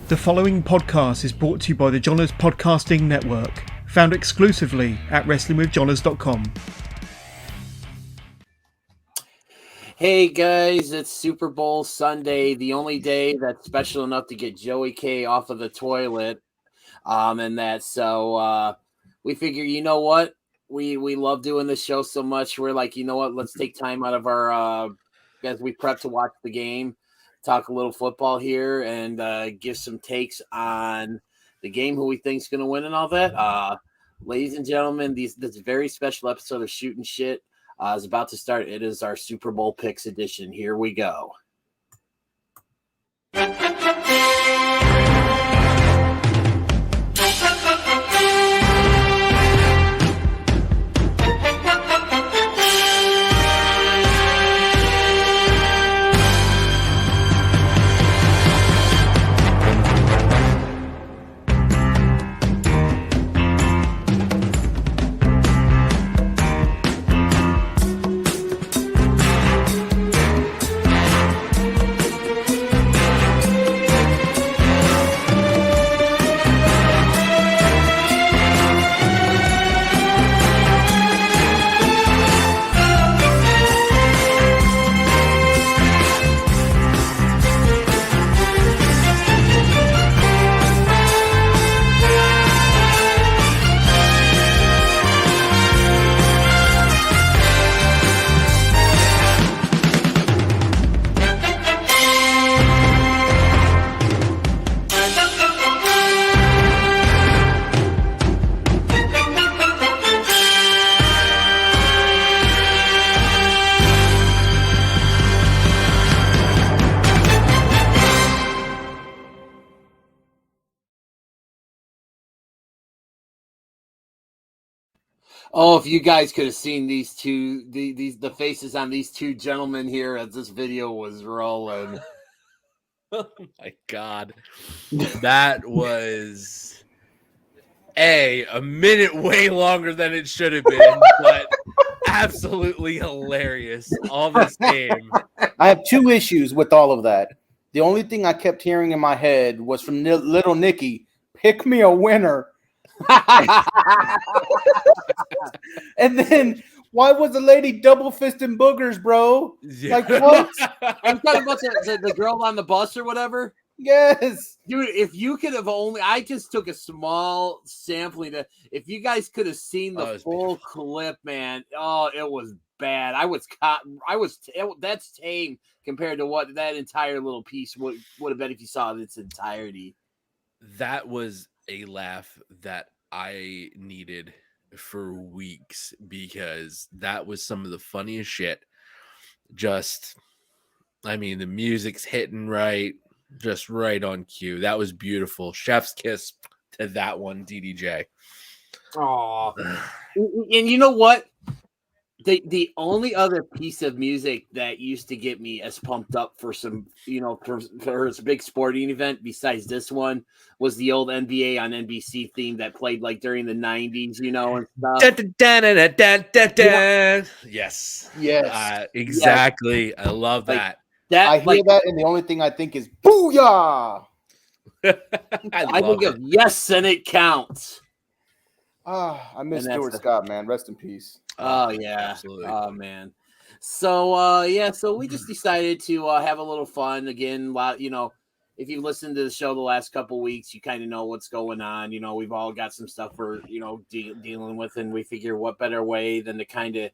The following podcast is brought to you by the Johners Podcasting Network, found exclusively at WrestlingWithJohners.com. Hey guys, it's Super Bowl Sunday, the only day that's special enough to get Joey K off of the toilet. We figure, you know what? We love doing this show so much. We're like, you know what? Let's take time out of our as we prep to watch the game, talk a little football here, and give some takes on the game, who we think is going to win, and all that. Ladies and gentlemen, this very special episode of Shooting Shit is about to start. It is our Super Bowl picks edition. Here we go. Oh, if you guys could have seen these two, the faces on these two gentlemen here as this video was rolling. Oh my God. That was a minute way longer than it should have been, but absolutely hilarious all the same. I have two issues with all of that. The only thing I kept hearing in my head was from Little Nicky, pick me a winner. And then why was the lady double fisting boogers, bro? Yeah. Like what? I'm talking about the girl on the bus or whatever. Yes, Dude, if you could have I just took a small sampling. If you guys could have seen the full clip, man, it was bad. That's tame compared to what that entire little piece would have been if you saw it in its entirety. That was a laugh that I needed for weeks because that was some of the funniest shit. The music's hitting right, just right on cue. That was beautiful. Chef's kiss to that one, DDJ. Oh, and you know what? The only other piece of music that used to get me as pumped up for some, for a big sporting event besides this one was the old NBA on NBC theme that played like during the 90s, and stuff. Yes. Exactly. I love that. I hear that, and the only thing I think is booyah. I think of yes, and it counts. I miss Stuart Scott, man. Rest in peace. Oh yeah, absolutely. Oh man. So so we just decided to have a little fun again. If you've listened to the show the last couple weeks, you kind of know what's going on. We've all got some stuff we're dealing with, and we figure what better way than to kind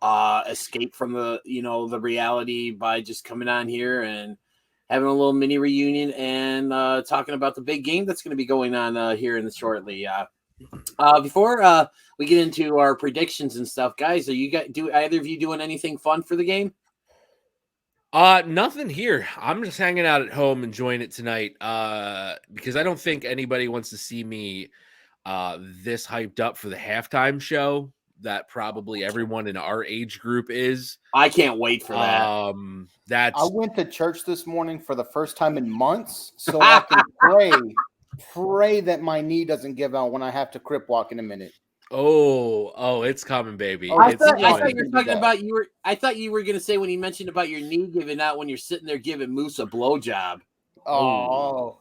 of escape from the the reality by just coming on here and having a little mini reunion and talking about the big game that's going to be going on here shortly. Before we get into our predictions and stuff, guys, do either of you doing anything fun for the game? Nothing here. I'm just hanging out at home enjoying it tonight. Because I don't think anybody wants to see me this hyped up for the halftime show that probably everyone in our age group is. I can't wait for that. I went to church this morning for the first time in months, so I can pray that my knee doesn't give out when I have to crip walk in a minute. Oh, it's coming, baby. I thought you were talking about I thought you were gonna say when he mentioned about your knee giving out when you're sitting there giving Moose a blowjob. Oh,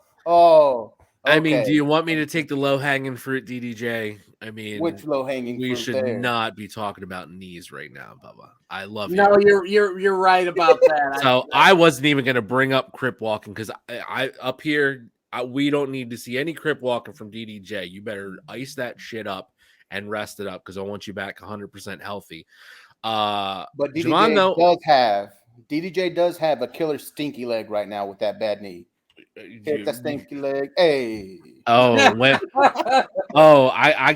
I mean, do you want me to take the low-hanging fruit, DDJ? I mean, which low-hanging fruit? We should not be talking about knees right now, Bubba. I love you. No, you're right about that. So I wasn't even going to bring up crip walking because I up here we don't need to see any crip walking from DDJ. You better ice that shit up and rest it up because I want you back 100% healthy. But DDJ does have a killer stinky leg right now with that bad knee. Hit the stinky leg. Hey. I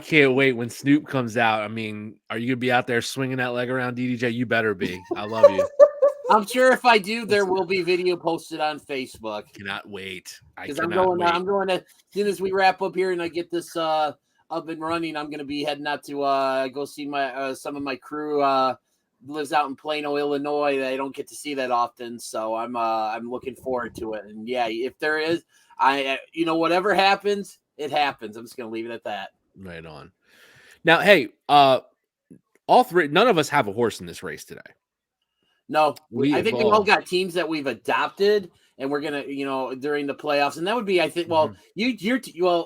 can't wait when Snoop comes out. I mean, are you gonna be out there swinging that leg around, DDJ? You better be. I love you. I'm sure if I do, there will be video posted on Facebook. Cannot wait. Because I'm going to, as soon as we wrap up here and I get this up and running, I'm going to be heading out to go see my some of my crew lives out in Plano, Illinois. I don't get to see that often, so I'm looking forward to it. And yeah, if there is, whatever happens, it happens. I'm just going to leave it at that. Right on. Now, hey, all three, none of us have a horse in this race today. No, I think we all got teams that we've adopted, and we're gonna, during the playoffs, and that would be, I think. Well,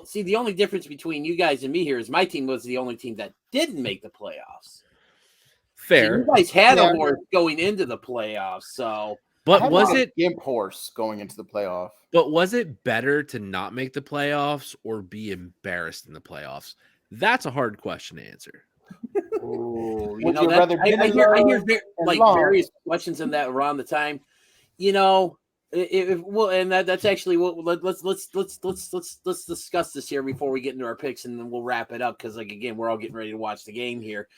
see, the only difference between you guys and me here is my team was the only team that didn't make the playoffs. Fair, so you guys had a horse going into the playoffs, so. But was it gimp horse going into the playoff? But was it better to not make the playoffs or be embarrassed in the playoffs? That's a hard question to answer. Ooh, I hear various questions in that around the time. That's actually what. Let's discuss this here before we get into our picks, and then we'll wrap it up because, again, we're all getting ready to watch the game here.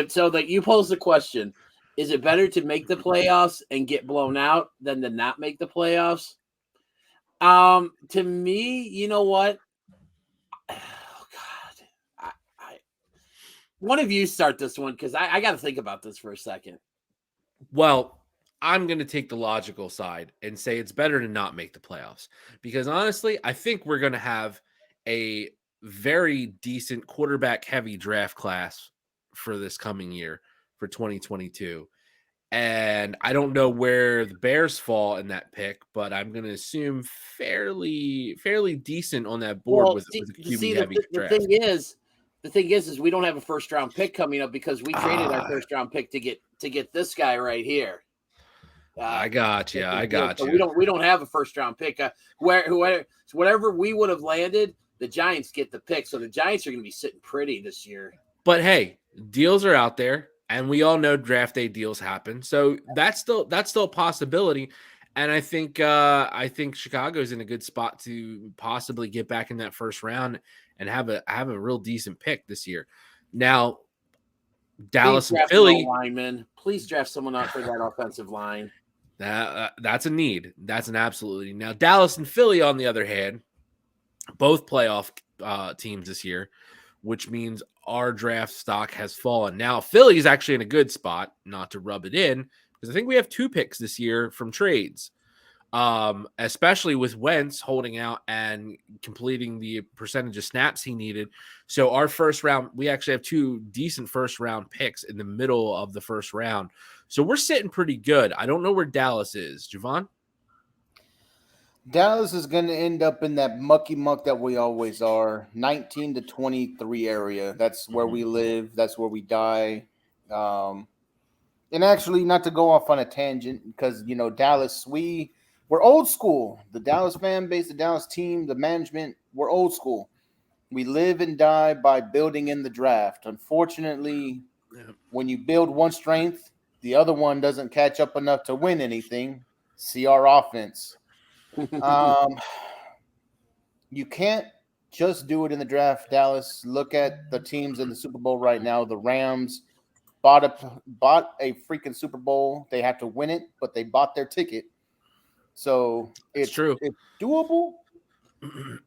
So that you pose the question: is it better to make the playoffs and get blown out than to not make the playoffs? To me, you know what? One of you start this one because I got to think about this for a second. Well, I'm going to take the logical side and say it's better to not make the playoffs because honestly, I think we're going to have a very decent quarterback heavy draft class for this coming year for 2022. And I don't know where the Bears fall in that pick, but I'm going to assume fairly decent on that board with a QB heavy draft. The thing is we don't have a first round pick coming up because we traded our first round pick to get this guy right here. I got you. We don't have a first round pick. Whatever we would have landed, the Giants get the pick. So the Giants are going to be sitting pretty this year. But hey, deals are out there, and we all know draft day deals happen. So that's still a possibility. And I think Chicago's in a good spot to possibly get back in that first round and have a real decent pick this year. Now, Dallas and Philly lineman. Please draft someone out for that offensive line. That's a need. That's an absolute need. Now, Dallas and Philly, on the other hand, both playoff teams this year, which means our draft stock has fallen. Now, Philly's actually in a good spot, not to rub it in, because I think we have 2 picks this year from trades, especially with Wentz holding out and completing the percentage of snaps he needed. So our first round, we actually have 2 decent first round picks in the middle of the first round. So we're sitting pretty good. I don't know where Dallas is. Javon? Dallas is going to end up in that mucky muck that we always are, 19 to 23 area. That's where we live. That's where we die. And actually, not to go off on a tangent, because, Dallas, we're old school. The Dallas fan base, the Dallas team, the management, we're old school. We live and die by building in the draft. Unfortunately, when you build one strength, the other one doesn't catch up enough to win anything. See our offense. You can't just do it in the draft, Dallas. Look at the teams in the Super Bowl right now. The Rams bought a freaking Super Bowl. They have to win it, but they bought their ticket. So it's true. It's doable.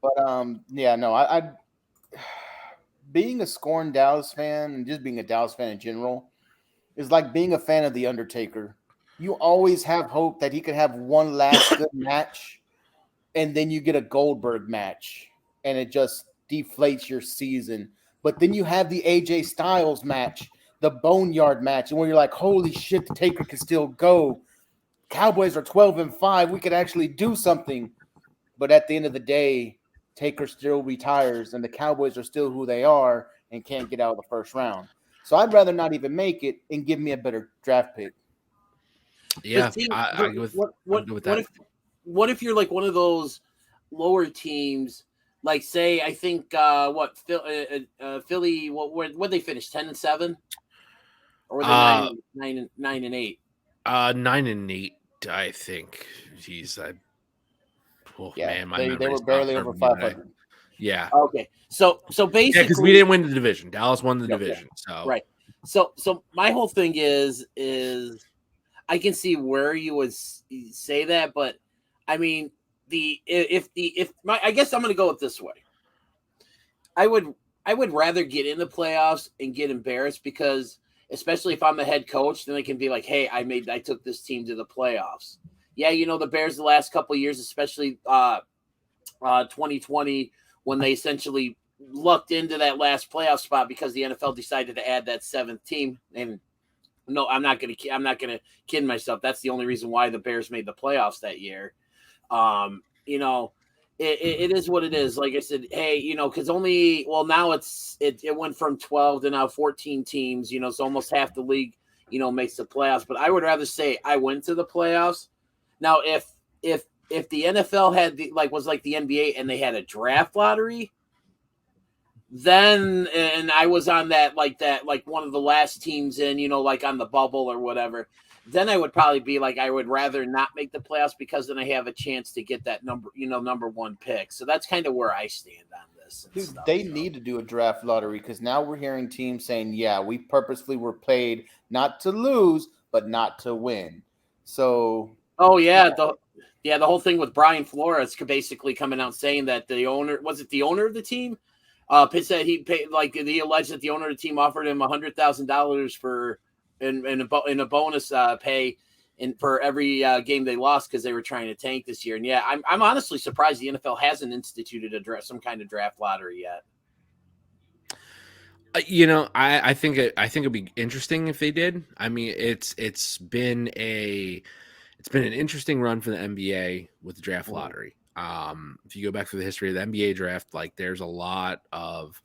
But I being a scorned Dallas fan and just being a Dallas fan in general is like being a fan of The Undertaker. You always have hope that he could have one last good match, and then you get a Goldberg match, and it just deflates your season. But then you have the AJ Styles match, the Boneyard match, and where you're like, holy shit, the Taker can still go. Cowboys are 12-5. We could actually do something. But at the end of the day, Taker still retires and the Cowboys are still who they are and can't get out of the first round. So I'd rather not even make it and give me a better draft pick. Yeah, See, I go with, I'm good with that. What if you're like one of those lower teams? Like, say, I think Philly. What they finish 10-7, or were they 9-8? 9-8, I think. Jeez, man, my they memory were is barely not over serving me today. 500. Yeah. Okay, so basically, Yeah, because we didn't win the division. Dallas won the Yeah, division. So right. So my whole thing is I can see where you would say that, but I mean I guess I'm going to go it this way. I would rather get in the playoffs and get embarrassed, because especially if I'm the head coach, then I can be like, hey, I took this team to the playoffs. Yeah, the Bears the last couple of years, especially 2020, when they essentially lucked into that last playoff spot because the NFL decided to add that seventh team. And no, I'm not gonna kid myself. That's the only reason why the Bears made the playoffs that year. It is what it is. Like I said, hey, because now it went from 12 to now 14 teams. So almost half the league, makes the playoffs. But I would rather say I went to the playoffs. Now, if the NFL had was like the NBA and they had a draft lottery, then and I was on that one of the last teams in, like on the bubble or whatever, then I would probably be like, I would rather not make the playoffs, because then I have a chance to get that number one pick. So that's kind of where I stand on this. Dude, they need to do a draft lottery, because now we're hearing teams saying, yeah, we purposefully were played not to lose, but not to win. So the whole thing with Brian Flores basically coming out saying that the owner of the team, Pitt said he alleged that the owner of the team offered him $100,000 for in a bonus pay for every game they lost, because they were trying to tank this year. And yeah, I'm honestly surprised the NFL hasn't instituted some kind of draft lottery yet. I think it'd be interesting if they did. I mean, it's been an interesting run for the NBA with the draft lottery. If you go back through the history of the NBA draft, there's a lot of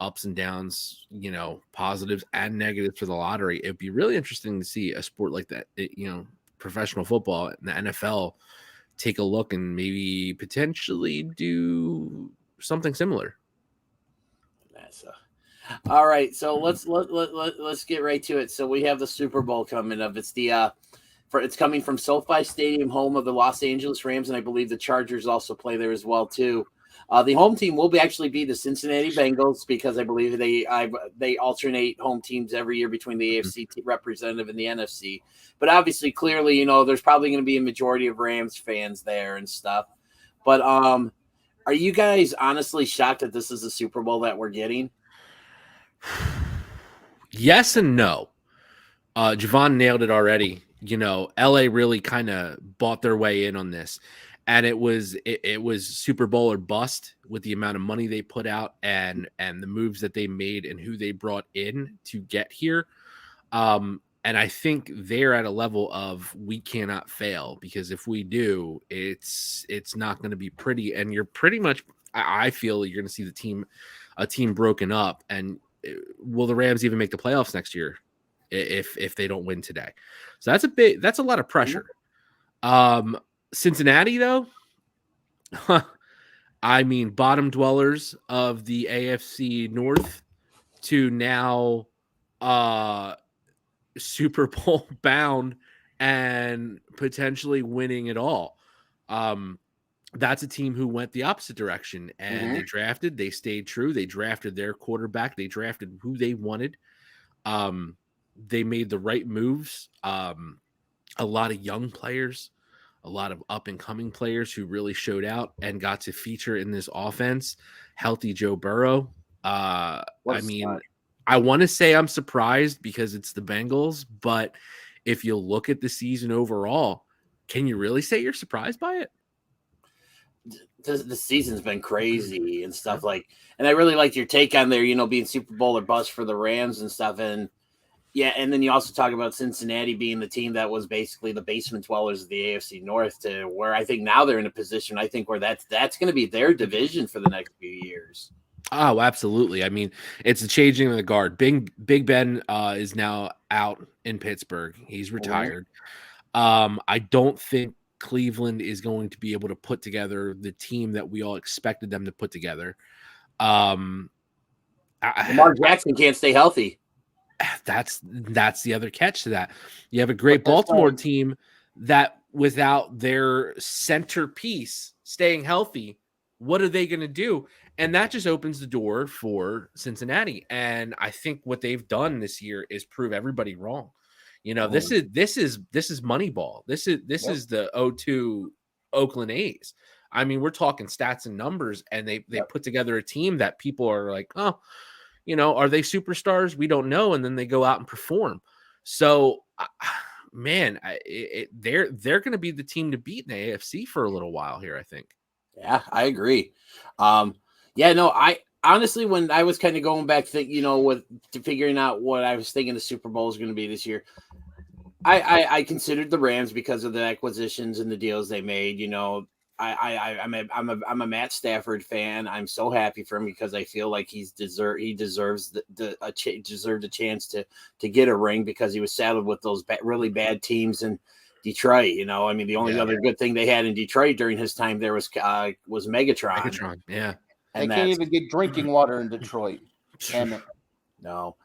ups and downs, positives and negatives for the lottery. It'd be really interesting to see a sport like that, professional football and the NFL take a look and maybe potentially do something similar. All right, so let's get right to it. So we have the Super Bowl coming up. It's it's coming from SoFi Stadium, home of the Los Angeles Rams, and I believe the Chargers also play there as well too. The home team will actually be the Cincinnati Bengals, because I believe they alternate home teams every year between the AFC representative and the NFC. But obviously, clearly, there's probably going to be a majority of Rams fans there and stuff. But are you guys honestly shocked that this is the Super Bowl that we're getting? Yes and no. Javon nailed it already. LA really kind of bought their way in on this, and it was Super Bowl or bust with the amount of money they put out and the moves that they made and who they brought in to get here. And I think they're at a level of, we cannot fail, because if we do, it's not going to be pretty. And you're pretty much, I feel you're going to see a team broken up. And will the Rams even make the playoffs next year if they don't win today? So that's a lot of pressure. Cincinnati, though, I mean, bottom dwellers of the AFC North to now Super Bowl bound and potentially winning it all. That's a team who went the opposite direction, and they stayed true. They drafted their quarterback. They drafted who they wanted. They made the right moves. A lot of young players, a lot of up and coming players who really showed out and got to feature in this offense. Healthy Joe Burrow. I want to say I'm surprised because it's the Bengals, but if you look at the season overall, can you really say you're surprised by it? The season's been crazy and stuff and I really liked your take on there, being Super Bowl or bust for the Rams and stuff. And Yeah, and then you also talk about Cincinnati being the team that was basically the basement dwellers of the AFC North, to where I think now they're in a position, I think, where that's going to be their division for the next few years. Oh, absolutely. I mean, it's a changing of the guard. Big Ben is now out in Pittsburgh. He's retired. I don't think Cleveland is going to be able to put together the team that we all expected them to put together. Lamar Jackson can't stay healthy. That's the other catch to that. You have a great Baltimore team that, without their centerpiece staying healthy, what are they going to do? And that just opens the door for Cincinnati. And I think what they've done this year is prove everybody wrong. This is Moneyball. This is the 0-2 Oakland A's. I mean, we're talking stats and numbers, and they put together a team that people are like, oh, are they superstars? We don't know. And then they go out and perform. So, man, they're going to be the team to beat in the AFC for a little while here, I think. Yeah, I agree. I honestly, when I was kind of going back to figuring out what I was thinking the Super Bowl is going to be this year, I considered the Rams because of the acquisitions and the deals they made. I'm a Matt Stafford fan. I'm so happy for him because I feel like he deserves deserved a chance to get a ring, because he was saddled with those really bad teams in Detroit. I mean, the only other good thing they had in Detroit during his time there was Megatron. Megatron, yeah. And they can't even get drinking water in Detroit. Damn it. No.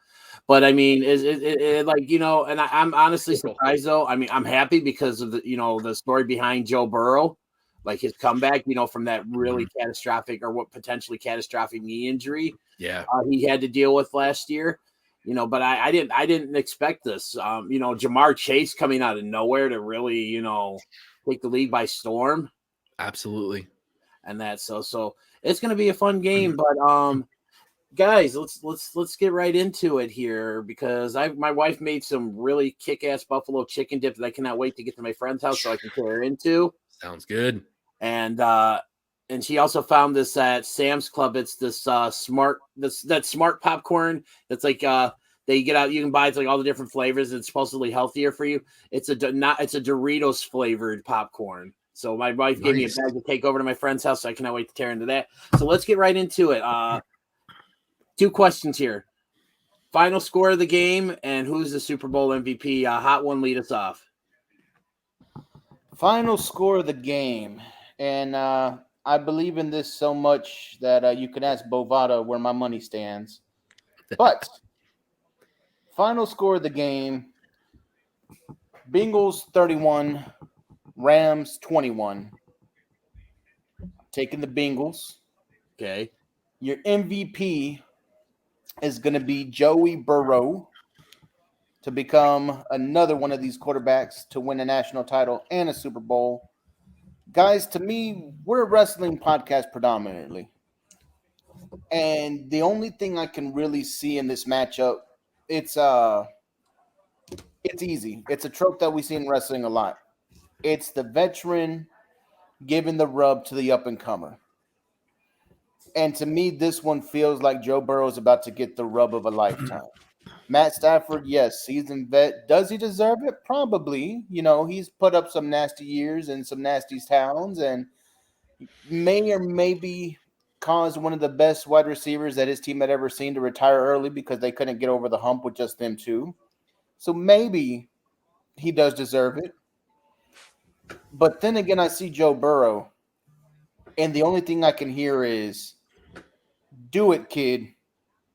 But I mean, and I'm honestly surprised though. I mean, I'm happy because of the story behind Joe Burrow, like his comeback, from that really catastrophic or what potentially catastrophic knee injury. Yeah, he had to deal with last year. But I didn't expect this. Jamar Chase coming out of nowhere to really, take the league by storm. Absolutely. And that so it's going to be a fun game, but guys, let's get right into it here, because my wife made some really kick-ass buffalo chicken dip that I cannot wait to get to my friend's house so I can take her into. Sounds good. And she also found this at Sam's Club. It's this smart popcorn that's like they get out. You can buy it's like all the different flavors. It's supposedly healthier for you. It's a Doritos flavored popcorn. So my wife gave me a bag to take over to my friend's house, so I cannot wait to tear into that. So let's get right into it. 2 questions here. Final score of the game and who's the Super Bowl MVP? Hot One, lead us off. Final score of the game. And I believe in this so much that you can ask Bovada where my money stands. But final score of the game, Bengals 31, Rams 21. Taking the Bengals. Okay. Your MVP is going to be Joey Burrow to become another one of these quarterbacks to win a national title and a Super Bowl. Guys, to me, we're a wrestling podcast predominantly. And the only thing I can really see in this matchup, it's easy. It's a trope that we see in wrestling a lot. It's the veteran giving the rub to the up-and-comer. And to me, this one feels like Joe Burrow is about to get the rub of a lifetime. Matt Stafford, yes, seasoned vet. Does he deserve it? Probably. He's put up some nasty years in some nasty towns and may or maybe caused one of the best wide receivers that his team had ever seen to retire early because they couldn't get over the hump with just them two. So maybe he does deserve it. But then again, I see Joe Burrow, and the only thing I can hear is, do it, kid.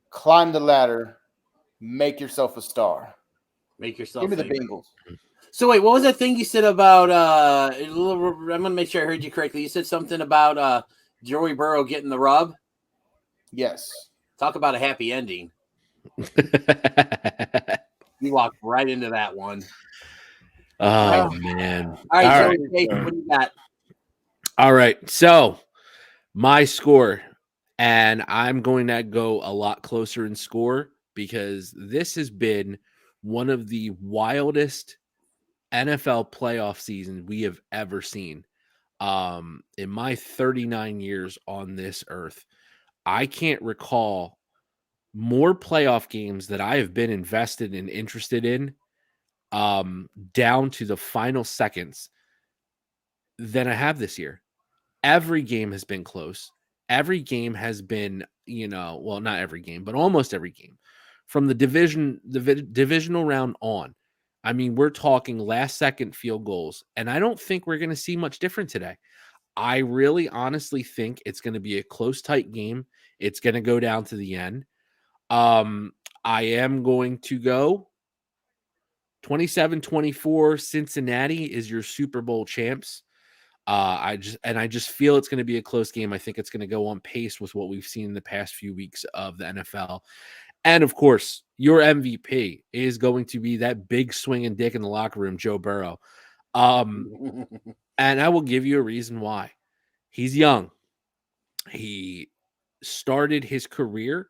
Climb the ladder. Make yourself a star. Make yourself. Give me the Bengals. So wait, what was that thing you said about? I'm gonna make sure I heard you correctly. You said something about Joey Burrow getting the rub. Yes. Talk about a happy ending. You walked right into that one. Oh man! All right, Jay, what do you got? All right, so my score, and I'm going to go a lot closer in score because this has been one of the wildest NFL playoff seasons we have ever seen. In my 39 years on this earth, I can't recall more playoff games that I have been invested and interested in, down to the final seconds, than I have this year. Every game has been close. Every game has been, well, not every game, but almost every game from the divisional round on. I mean, we're talking last second field goals, and I don't think we're going to see much different today. I really honestly think it's going to be a close, tight game. It's going to go down to the end. I am going to go 27-24. Cincinnati is your Super Bowl champs. I just feel it's going to be a close game. I think it's going to go on pace with what we've seen in the past few weeks of the NFL. And of course, your MVP is going to be that big swinging dick in the locker room, Joe Burrow. And I will give you a reason why. He's young. He started his career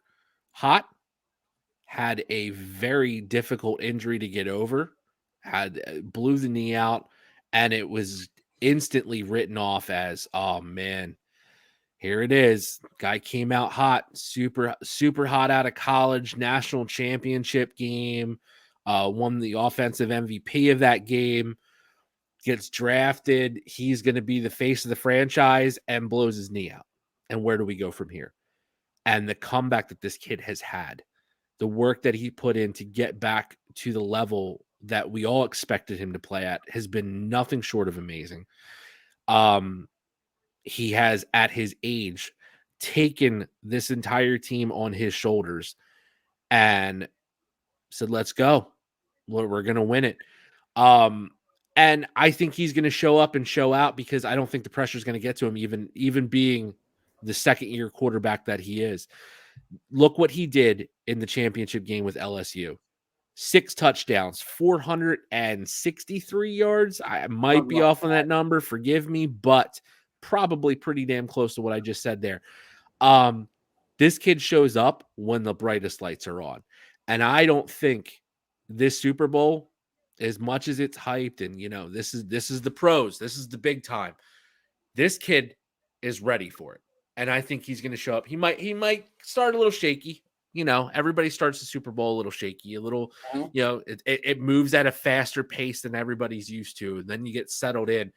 hot, had a very difficult injury to get over, blew the knee out, and it was instantly written off as, oh man, here it is. Guy came out hot, super, super hot out of college, national championship game, won the offensive MVP of that game, gets drafted. He's going to be the face of the franchise and blows his knee out. And where do we go from here? And the comeback that this kid has had, the work that he put in to get back to the level that we all expected him to play at has been nothing short of amazing. He has, at his age, taken this entire team on his shoulders and said, let's go. We're going to win it. And I think he's going to show up and show out because I don't think the pressure is going to get to him, even being the second-year quarterback that he is. Look what he did in the championship game with LSU. 6 touchdowns, 463 yards. I might be off on that number. Forgive me, but probably pretty damn close to what I just said there. This kid shows up when the brightest lights are on. And I don't think this Super Bowl, as much as it's hyped and, this is the pros, this is the big time, this kid is ready for it. And I think he's going to show up. He might start a little shaky. Everybody starts the Super Bowl a little shaky, a little, it moves at a faster pace than everybody's used to. And then you get settled in.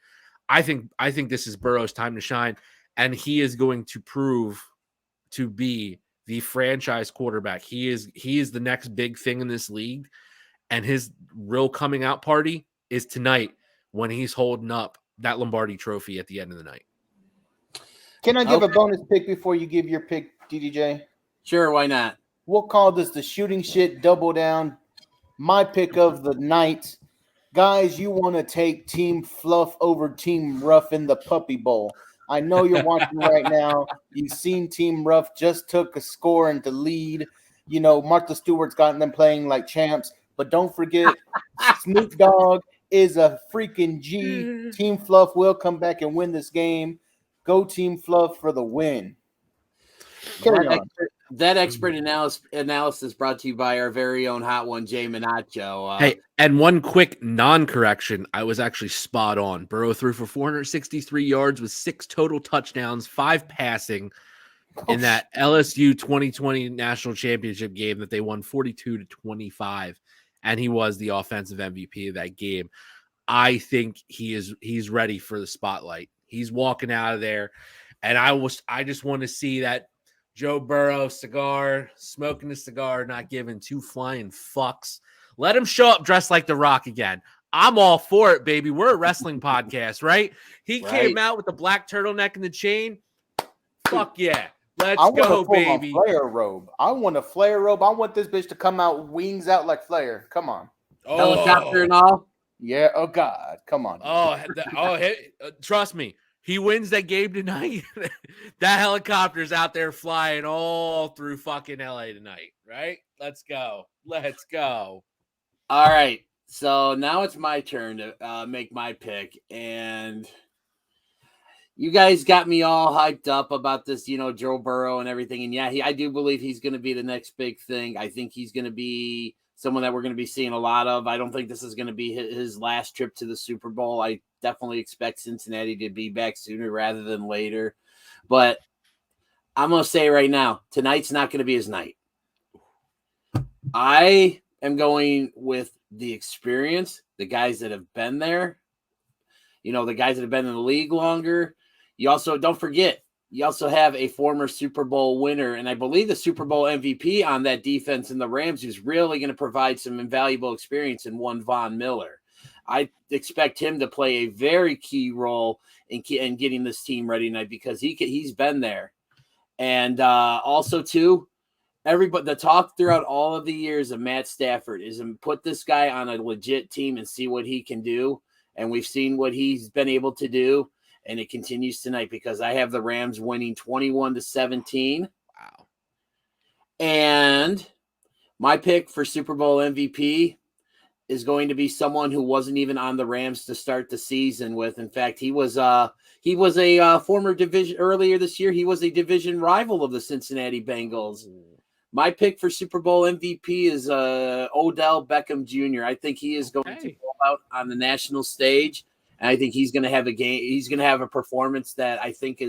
I think this is Burrow's time to shine, and he is going to prove to be the franchise quarterback. He is the next big thing in this league, and his real coming out party is tonight when he's holding up that Lombardi trophy at the end of the night. Can I give a bonus pick before you give your pick, DDJ? Sure, why not? We'll call this the shooting shit double down. My pick of the night. Guys, you want to take Team Fluff over Team Rough in the Puppy Bowl. I know you're watching right now. You've seen Team Rough just took a score and the lead. Martha Stewart's gotten them playing like champs. But don't forget, Snoop Dogg is a freaking G. Team Fluff will come back and win this game. Go Team Fluff for the win. That expert analysis brought to you by our very own Hot One Jay Menacho. Hey, and one quick non-correction. I was actually spot on. Burrow threw for 463 yards with 6 total touchdowns, 5 passing in that LSU 2020 national championship game that they won 42-25. And he was the offensive MVP of that game. I think he's ready for the spotlight. He's walking out of there. And I just want to see that Joe Burrow cigar, smoking a cigar, not giving 2 flying fucks. Let him show up dressed like The Rock again. I'm all for it, baby. We're a wrestling podcast, right? He came out with the black turtleneck and the chain. Fuck yeah. Let's go, baby. Flair robe. I want a Flair robe. I want this bitch to come out, wings out like Flair. Come on. Helicopter and all? Yeah. Oh, God. Come on. Trust me. He wins that game tonight. That helicopter's out there flying all through fucking LA tonight, right? Let's go. All right. So now it's my turn to make my pick. And you guys got me all hyped up about this, Joe Burrow and everything. And yeah, I do believe he's going to be the next big thing. I think he's going to be someone that we're going to be seeing a lot of. I don't think this is going to be his last trip to the Super Bowl. I definitely expect Cincinnati to be back sooner rather than later. But I'm going to say right now, tonight's not going to be his night. I am going with the experience, the guys that have been there, the guys that have been in the league longer. You also, don't forget, you also have a former Super Bowl winner, and I believe the Super Bowl MVP on that defense in the Rams, who's really going to provide some invaluable experience in one Von Miller. I expect him to play a very key role in getting this team ready tonight because he's been there. And also, too, everybody, the talk throughout all of the years of Matt Stafford is to put this guy on a legit team and see what he can do. And we've seen what he's been able to do. And it continues tonight because I have the Rams winning 21-17. Wow. And my pick for Super Bowl MVP is going to be someone who wasn't even on the Rams to start the season with. In fact, he was a former division earlier this year. He was a division rival of the Cincinnati Bengals. My pick for Super Bowl MVP is Odell Beckham Jr. I think he is going to go out on the national stage. And I think he's going to have a game. He's going to have a performance that I think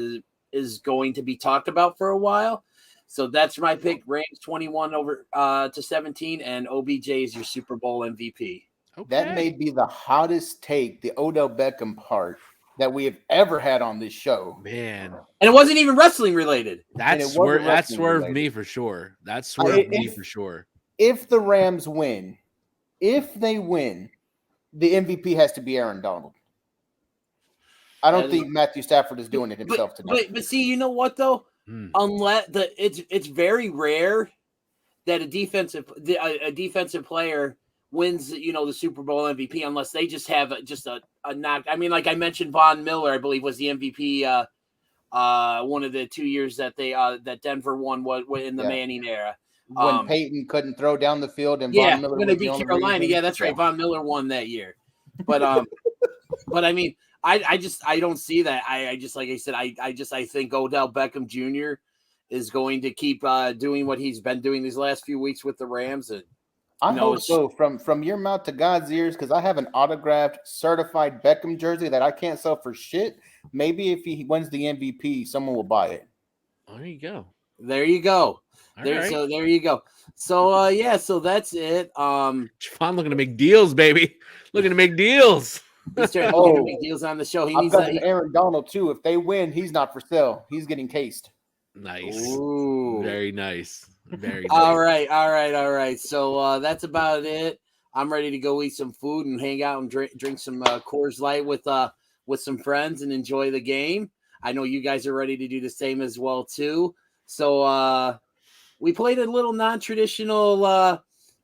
is going to be talked about for a while. So that's my pick. Rams 21-17, and OBJ is your Super Bowl MVP. Okay. That may be the hottest take, the Odell Beckham part, that we have ever had on this show. Man. And it wasn't even wrestling related. That swerved me for sure. That swerved me for sure. If the Rams win, if they win, the MVP has to be Aaron Donald. I don't think Matthew Stafford is doing it himself tonight. But see, you know what though? Unless it's very rare that a defensive player wins, the Super Bowl MVP unless they just have a knock. I mean, like I mentioned, Von Miller, I believe, was the MVP one of the 2 years that that Denver won in the Manning era. When Peyton couldn't throw down the field and Von Miller when they beat Carolina. Yeah, that's right. Von Miller won that year. But but I mean, I don't see that. I just, like I said, I think Odell Beckham Jr. is going to keep doing what he's been doing these last few weeks with the Rams. And I hope so. From your mouth to God's ears, because I have an autographed, certified Beckham jersey that I can't sell for shit. Maybe if he wins the MVP, someone will buy it. Oh, there you go. There you go. So there you go. So so that's it. Javon looking to make deals, baby. Looking to make deals. He's trying to make deals on the show. I've got an Aaron Donald too. If they win, he's not for sale. He's getting cased. Nice. Ooh. Very nice. Very nice. All right. So that's about it. I'm ready to go eat some food and hang out and drink some Coors Light with some friends and enjoy the game. I know you guys are ready to do the same as well too. So we played a little non-traditional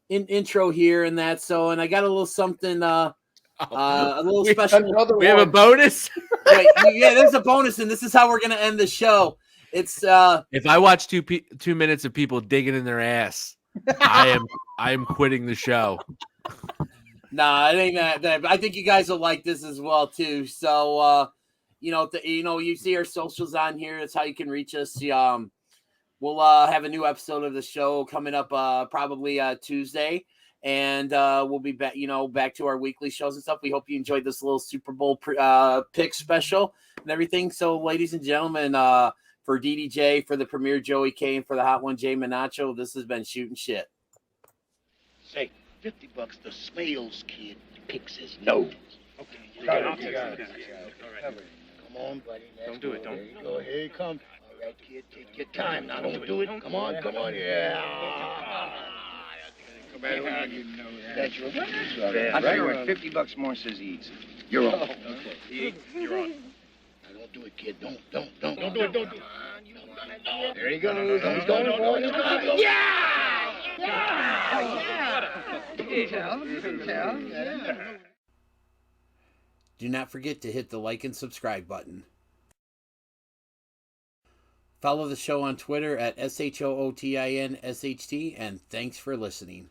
intro here and that. So, and I got a little something. A little special. We have a bonus. Wait, yeah, there's a bonus, and this is how we're gonna end the show. It's if I watch 2 minutes of people digging in their ass, I am quitting the show. Nah, it ain't that. I think you guys will like this as well too. So, you see our socials on here. That's how you can reach us. We'll have a new episode of the show coming up probably Tuesday. And we'll be back, back to our weekly shows and stuff. We hope you enjoyed this little Super Bowl pick special and everything. So, ladies and gentlemen, for DDJ, for the Premier Joey K, and for the Hot One Jay Menacho, this has been Shooting Shit. Say, $50 the Smales kid picks his nose. Okay, got it. All right. Come on, buddy. Don't do it. Don't. Go. Here you come. All right, kid. Take your time. Now, don't do it. Come on. Yeah. That's your I'll tell you what, $50 more says he eats. You're on. Okay. You're on. Don't do it, kid. Don't do it. There he goes. He's going. Yeah! Do not forget to hit the like and subscribe button. Follow the show on Twitter at SHOOTINSHT, and thanks for listening.